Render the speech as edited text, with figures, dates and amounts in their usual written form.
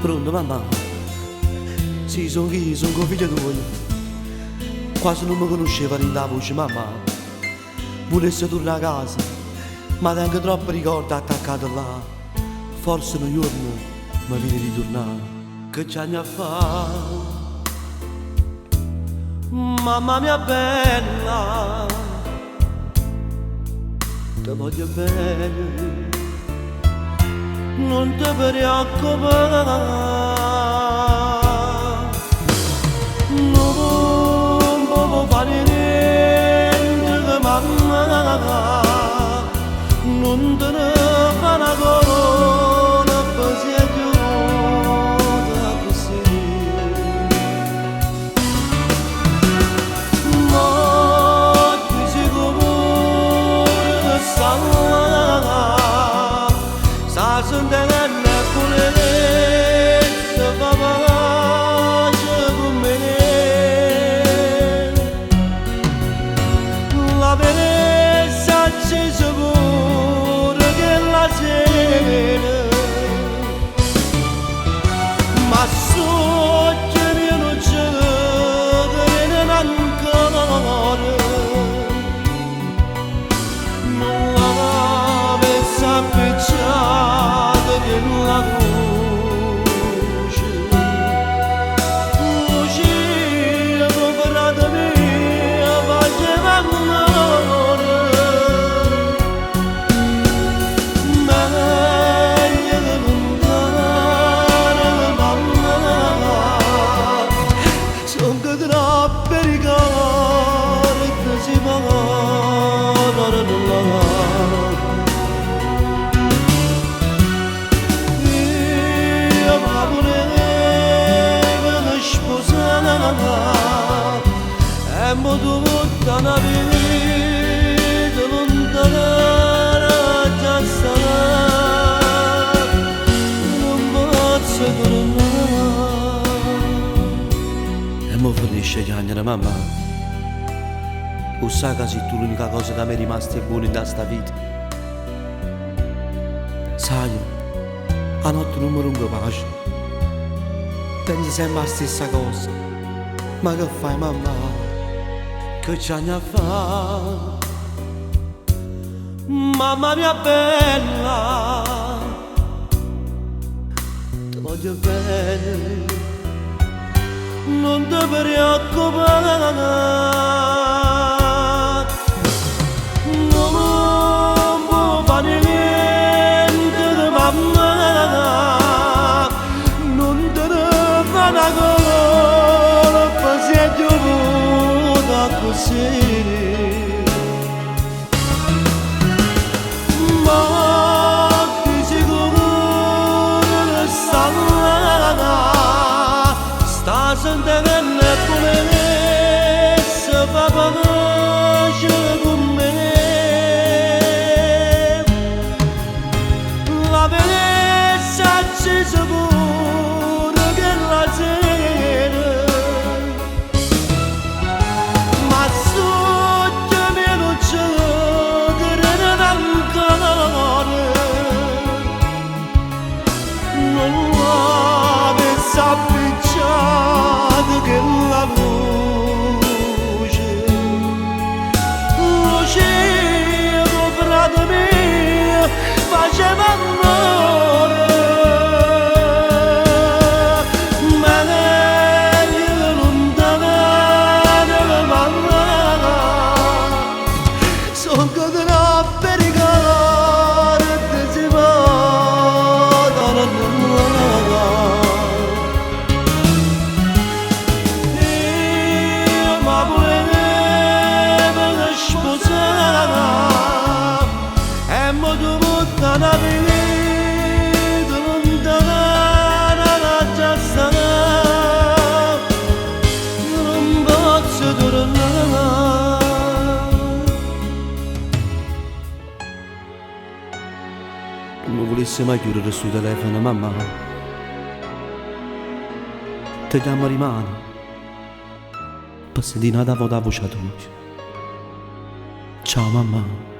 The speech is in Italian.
Pronto mamma? Sì, sono io, sono figlio tuo. Quasi non mi conosceva la voce, mamma. Volesse tornare a casa, ma tengo troppi ricordi attaccati là. Forse un giorno mi viene di tornare. Che ci anni a fa? Mamma mia bella, ti voglio bene. Non ti preoccupare, non può fare niente, mamma, non te ne fa una corona, poi si è chiusa così. Ma ti sicuro che sta sentendo purezza fa pace con me. La bellezza ci sicura che la sera, ma sotto io non c'è ancora. Non la pensa appicciata che la luce uscire sopra di me faceva amore. Meglio che lontana, mamma, sono che troppe ricordi che si parlano là. Abbiamo dovuto una vita lontana, già sarà, non posso tornare. E mo finisce gli anni, mamma. O sai che sei tu l'unica cosa che mi è rimasta buona in questa vita? Sai, a notte non mi rompo pace. Pensi sempre la stessa cosa. Ma che fai, mamma? Che ci anni a fa? Mamma mia bella, ti voglio bene, non ti preoccupare, non può fare niente, mamma, non te ne fa una colpa, si è giunta così. Ma ti sicuro che sta sentendo come se fa pace con me. La bellezza ci sicuro che la sera, ma sotto me non c'è non la pensa appicciata che la luce sopra di me faceva amore. Meglio lontana, mamma, sono troppe ricordi che si una vita lontana, già sarà, non posso tornare. Non volessi mai chiudere sul telefono, mamma. Ti chiamo rimane per sentire la voce tua. Ciao mamma.